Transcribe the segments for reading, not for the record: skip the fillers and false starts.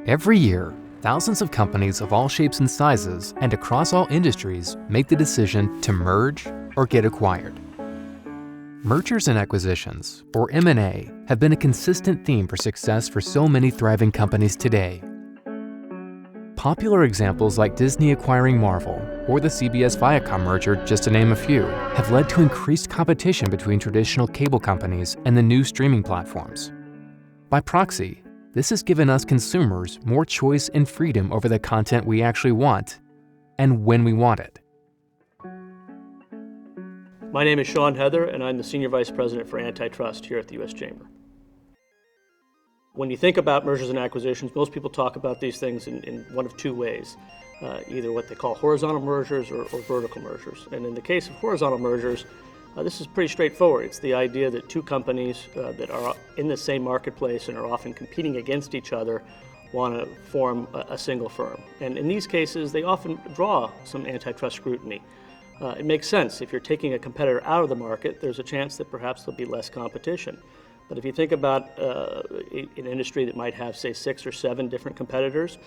Every year, thousands of companies of all shapes and sizes and across all industries make the decision to merge or get acquired. Mergers and acquisitions, or M&A, have been a consistent theme for success for so many thriving companies today. Popular examples like Disney acquiring Marvel or the CBS-Viacom merger, just to name a few, have led to increased competition between traditional cable companies and the new streaming platforms. By proxy, this has given us consumers more choice and freedom over the content we actually want and when we want it. My name is Sean Heather, and I'm the Senior Vice President for Antitrust here at the U.S. Chamber. When you think about mergers and acquisitions, most people talk about these things in one of two ways, either what they call horizontal mergers or vertical mergers. And in the case of horizontal mergers, this is pretty straightforward. It's the idea that two companies that are in the same marketplace and are often competing against each other want to form a single firm. And in these cases, they often draw some antitrust scrutiny. It makes sense. If you're taking a competitor out of the market, there's a chance that perhaps there'll be less competition. But if you think about an industry that might have, say, 6 or 7 different competitors,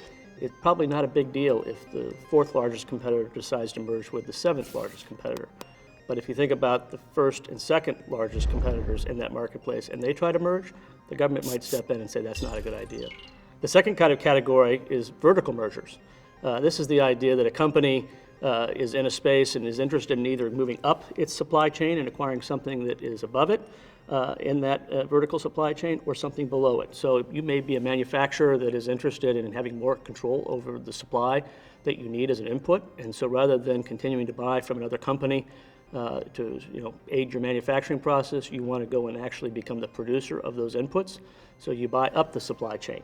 it's probably not a big deal if the 4th largest competitor decides to merge with the 7th largest competitor. But if you think about the 1st and 2nd largest competitors in that marketplace and they try to merge, the government might step in and say that's not a good idea. The second kind of category is vertical mergers. This is the idea that a company is in a space and is interested in either moving up its supply chain and acquiring something that is above it in that vertical supply chain or something below it. So you may be a manufacturer that is interested in having more control over the supply that you need as an input, and so rather than continuing to buy from another company to aid your manufacturing process, you want to go and actually become the producer of those inputs, so you buy up the supply chain.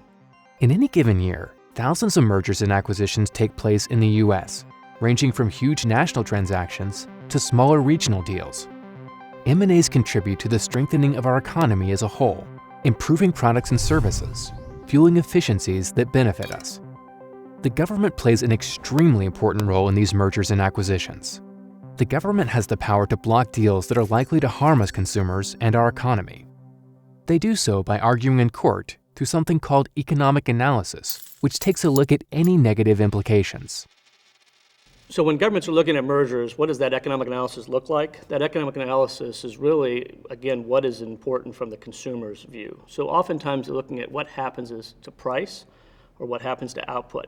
In any given year, thousands of mergers and acquisitions take place in the U.S., ranging from huge national transactions to smaller regional deals. M&As contribute to the strengthening of our economy as a whole, improving products and services, fueling efficiencies that benefit us. The government plays an extremely important role in these mergers and acquisitions. The government has the power to block deals that are likely to harm us consumers and our economy. They do so by arguing in court through something called economic analysis, which takes a look at any negative implications. So when governments are looking at mergers, what does that economic analysis look like? That economic analysis is really, again, what is important from the consumer's view. So oftentimes they're looking at what happens to price or what happens to output.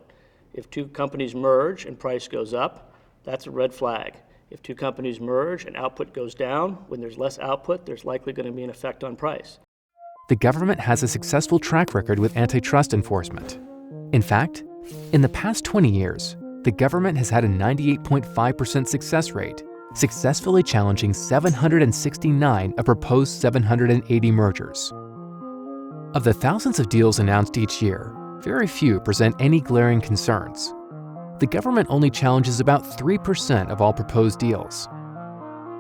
If two companies merge and price goes up, that's a red flag. If two companies merge and output goes down, when there's less output, there's likely going to be an effect on price. The government has a successful track record with antitrust enforcement. In fact, in the past 20 years, the government has had a 98.5% success rate, successfully challenging 769 of proposed 780 mergers. Of the thousands of deals announced each year, very few present any glaring concerns. The government only challenges about 3% of all proposed deals.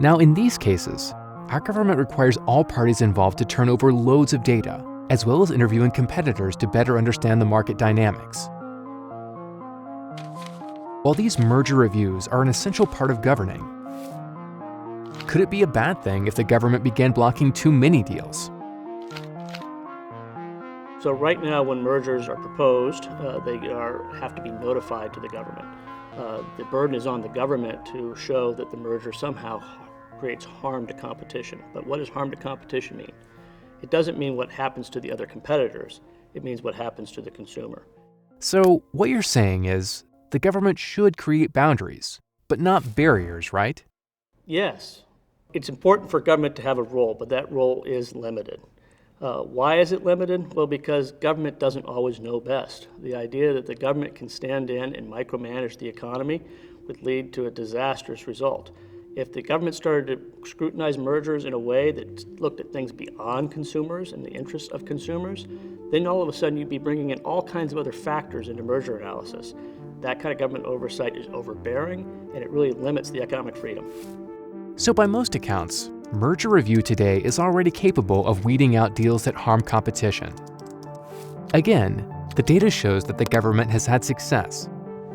Now, in these cases, our government requires all parties involved to turn over loads of data, as well as interviewing competitors to better understand the market dynamics. While these merger reviews are an essential part of governing, could it be a bad thing if the government began blocking too many deals? So right now, when mergers are proposed, they have to be notified to the government. The burden is on the government to show that the merger somehow creates harm to competition. But what does harm to competition mean? It doesn't mean what happens to the other competitors. It means what happens to the consumer. So what you're saying is the government should create boundaries, but not barriers, right? Yes. It's important for government to have a role, but that role is limited. Why is it limited? Well, because government doesn't always know best. The idea that the government can stand in and micromanage the economy would lead to a disastrous result. If the government started to scrutinize mergers in a way that looked at things beyond consumers and the interests of consumers, then all of a sudden you'd be bringing in all kinds of other factors into merger analysis. That kind of government oversight is overbearing, and it really limits the economic freedom. So by most accounts, merger review today is already capable of weeding out deals that harm competition. Again, the data shows that the government has had success.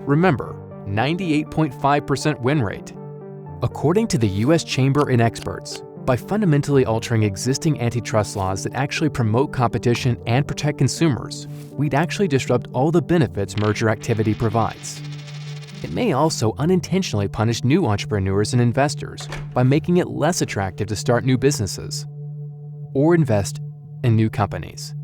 Remember, 98.5% win rate. According to the U.S. Chamber and experts, By fundamentally altering existing antitrust laws that actually promote competition and protect consumers, we'd actually disrupt all the benefits merger activity provides. It may also unintentionally punish new entrepreneurs and investors by making it less attractive to start new businesses or invest in new companies.